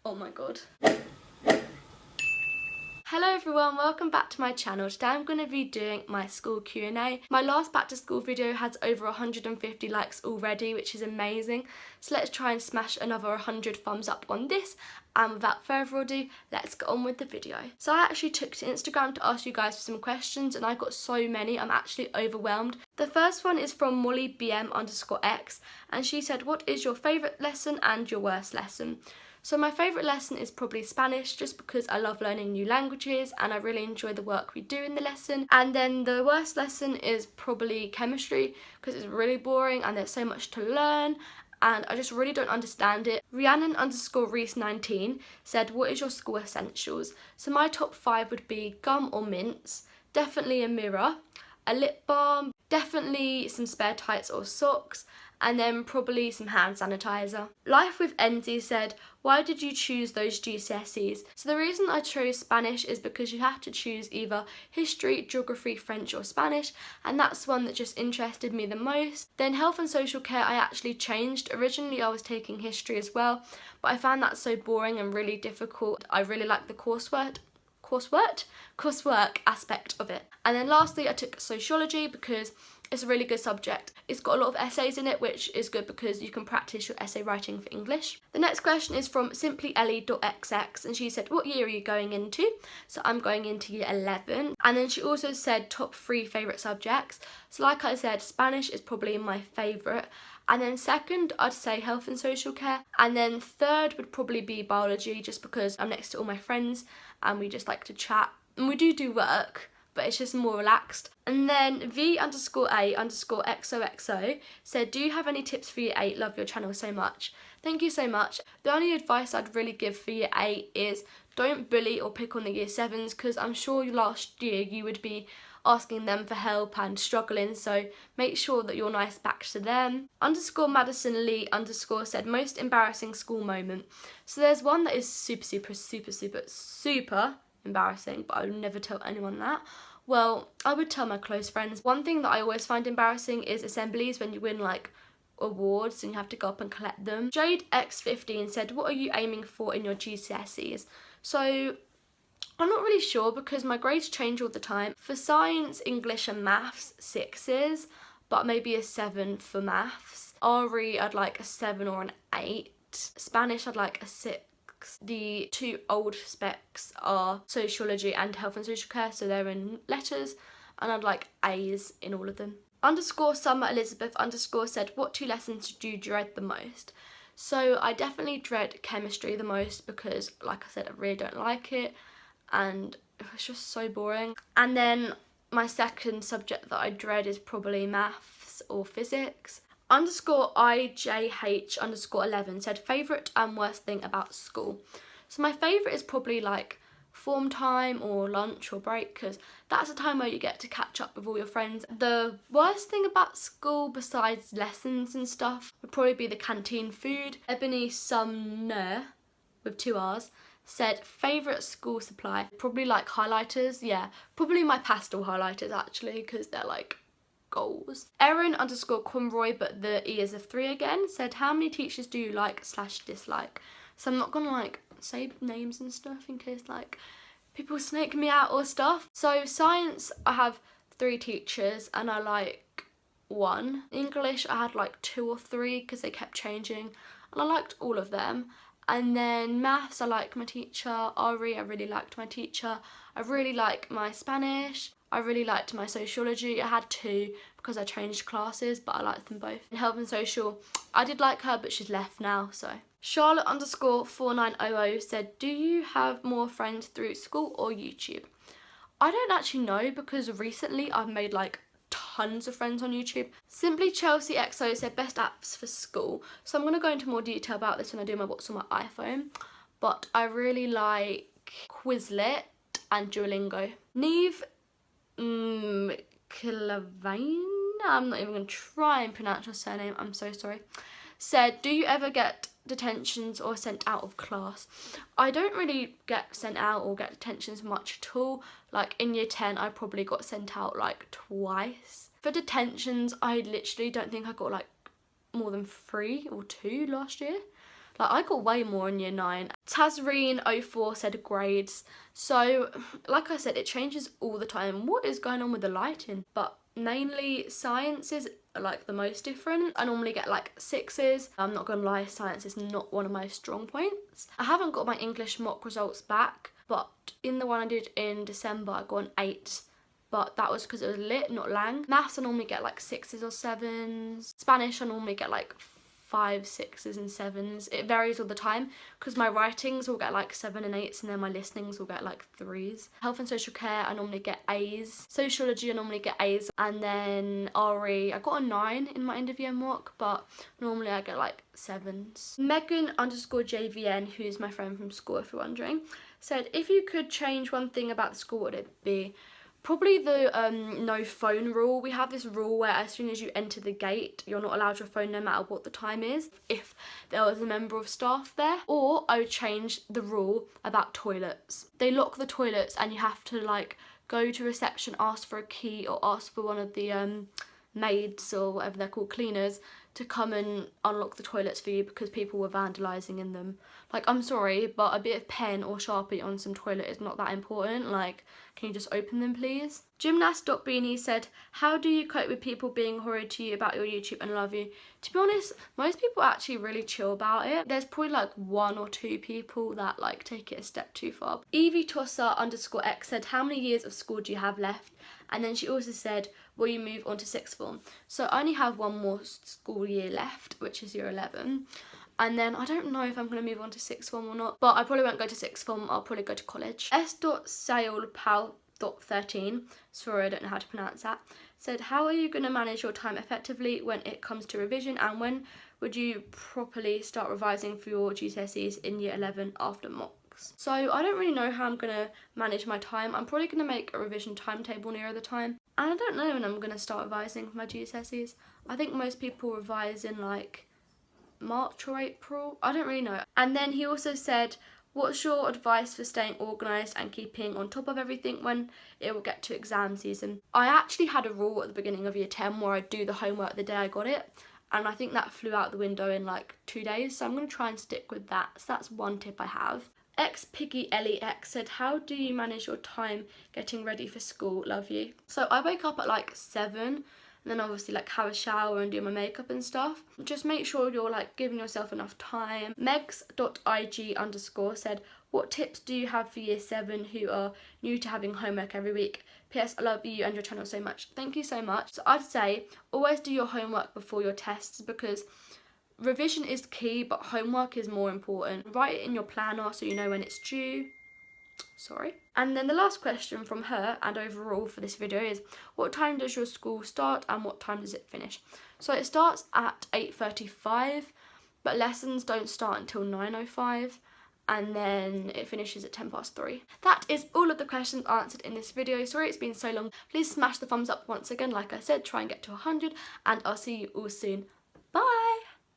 Oh my god. Hello everyone, welcome back to my channel. Today I'm going to be doing my school Q&A. My last back to school video has over 150 likes already, which is amazing. So let's try and smash another 100 thumbs up on this. And without further ado, let's get on with the video. So I actually took to Instagram to ask you guys for some questions and I got so many, I'm actually overwhelmed. The first one is from MollyBM_X and she said, what is your favourite lesson and your worst lesson? So my favourite lesson is probably Spanish, just because I love learning new languages and I really enjoy the work we do in the lesson. And then the worst lesson is probably chemistry, because it's really boring and there's so much to learn and I just really don't understand it. Rhiannon_Reese19 said, what is your school essentials? So my top 5 would be gum or mints, definitely a mirror, a lip balm, definitely some spare tights or socks, and then probably some hand sanitizer. Life with Enzi said, why did you choose those GCSEs? So the reason I chose Spanish is because you have to choose either history, geography, French or Spanish, and that's one that just interested me the most. Then health and social care I actually changed. Originally I was taking history as well, but I found that so boring and really difficult. I really like the coursework aspect of it. And then lastly I took sociology because it's a really good subject. It's got a lot of essays in it, which is good because you can practice your essay writing for English. The next question is from simplyellie.xx and she said, what year are you going into? So I'm going into year 11. And then she also said top 3 favourite subjects. So like I said, Spanish is probably my favourite. And then second, I'd say health and social care. And then third would probably be biology, just because I'm next to all my friends and we just like to chat. And we do work, but it's just more relaxed. And then V_A_XOXO said, do you have any tips for year 8? Love your channel so much. Thank you so much. The only advice I'd really give for year 8 is don't bully or pick on the year 7s, because I'm sure last year you would be asking them for help and struggling, so make sure that you're nice back to them. _MadisonLee_ said, most embarrassing school moment. So there's one that is super embarrassing, but I would never tell anyone that. Well, I would tell my close friends. One thing that I always find embarrassing is assemblies, when you win like awards and you have to go up and collect them. JadeX15 said, what are you aiming for in your GCSEs? So I'm not really sure because my grades change all the time. For science, English and maths, 6s, but maybe a 7 for maths. RE, I'd like a 7 or an 8. Spanish, I'd like a 6. The 2 old specs are sociology and health and social care, so they're in letters, and I'd like A's in all of them. _Summer Elizabeth_ said, what 2 lessons do you dread the most? So I definitely dread chemistry the most because, like I said, I really don't like it and it's just so boring. And then my second subject that I dread is probably maths or physics. _IJH_11 said, favourite and worst thing about school. So my favourite is probably like form time or lunch or break, because that's a time where you get to catch up with all your friends. The worst thing about school besides lessons and stuff would probably be the canteen food. Ebony Sumner with 2 R's said, favourite school supply, probably like highlighters. Yeah, probably my pastel highlighters actually, because they're like goals. Erin_Conroy, but the E is a 3 again, said, how many teachers do you like/dislike? So I'm not gonna like say names and stuff in case like people snake me out or stuff. So science, I have 3 teachers and I like 1. English, I had like 2 or 3 because they kept changing and I liked all of them. And then maths, I like my teacher. RE, I really liked my teacher. I really like my Spanish. I really liked my sociology. I had 2 because I changed classes, but I liked them both. In health and social, I did like her, but she's left now, so. Charlotte_4900 said, do you have more friends through school or YouTube? I don't actually know because recently I've made like tons of friends on YouTube. Simply Chelsea XO said, best apps for school. So I'm going to go into more detail about this when I do my what's on my iPhone, but I really like Quizlet and Duolingo. Neve Kilavane, I'm not even going to try and pronounce your surname, I'm so sorry, said, do you ever get detentions or sent out of class? I don't really get sent out or get detentions much at all. Like in year 10 I probably got sent out like twice. For detentions I literally don't think I got like more than 3 or 2 last year. Like, I got way more in year 9. Tazreen04 said grades. So, like I said, it changes all the time. What is going on with the lighting? But mainly sciences are like the most different. I normally get like 6s. I'm not gonna lie, science is not one of my strong points. I haven't got my English mock results back, but in the one I did in December, I got an 8. But that was because it was lit, not lang. Maths I normally get like 6s or 7s. Spanish I normally get like 5s, 6s and 7s. It varies all the time because my writings will get like 7 and 8s, and then my listenings will get like 3s. Health and social care I normally get A's. Sociology I normally get A's, and then RE I got a 9 in my end of year mock, but normally I get like 7s. Megan_JVN, who's my friend from school if you're wondering, said, if you could change one thing about the school, what would it be? Probably the no phone rule. We have this rule where as soon as you enter the gate, you're not allowed your phone no matter what the time is, if there was a member of staff there. Or I would change the rule about toilets. They lock the toilets and you have to like go to reception, ask for a key, or ask for one of the maids or whatever they're called, cleaners, to come and unlock the toilets for you because people were vandalising in them. Like, I'm sorry, but a bit of pen or Sharpie on some toilet is not that important. Like, can you just open them, please? Gymnast.Beanie said, how do you cope with people being horrid to you about your YouTube and love you? To be honest, most people are actually really chill about it. There's probably like 1 or 2 people that like take it a step too far. Evie_Tosser_X said, how many years of school do you have left? And then she also said, will you move on to 6th form? So I only have 1 more school year left, which is year 11. And then I don't know if I'm going to move on to 6th form or not, but I probably won't go to 6th form. I'll probably go to college. S.Sailpal.13, sorry I don't know how to pronounce that, said, how are you going to manage your time effectively when it comes to revision, and when would you properly start revising for your GCSEs in year 11 after mocks? So I don't really know how I'm going to manage my time. I'm probably going to make a revision timetable nearer the time. And I don't know when I'm going to start revising for my GCSEs. I think most people revise in like March or April. I don't really know. And then he also said, what's your advice for staying organised and keeping on top of everything when it will get to exam season? I actually had a rule at the beginning of year 10 where I'd do the homework the day I got it, and I think that flew out the window in like 2 days, so I'm going to try and stick with that. So that's one tip I have. XPiggyLeX said, how do you manage your time getting ready for school? Love you. So I wake up at like 7, and then obviously like have a shower and do my makeup and stuff. Just make sure you're like giving yourself enough time. Megs.ig_ said, what tips do you have for year 7 who are new to having homework every week? PS, I love you and your channel so much. Thank you so much. So I'd say always do your homework before your tests, because revision is key, but homework is more important. Write it in your planner so you know when it's due. Sorry. And then the last question from her and overall for this video is, what time does your school start and what time does it finish? So it starts at 8:35, but lessons don't start until 9:05, and then it finishes at 3:10. That is all of the questions answered in this video. Sorry it's been so long. Please smash the thumbs up once again. Like I said, try and get to 100, and I'll see you all soon. Bye!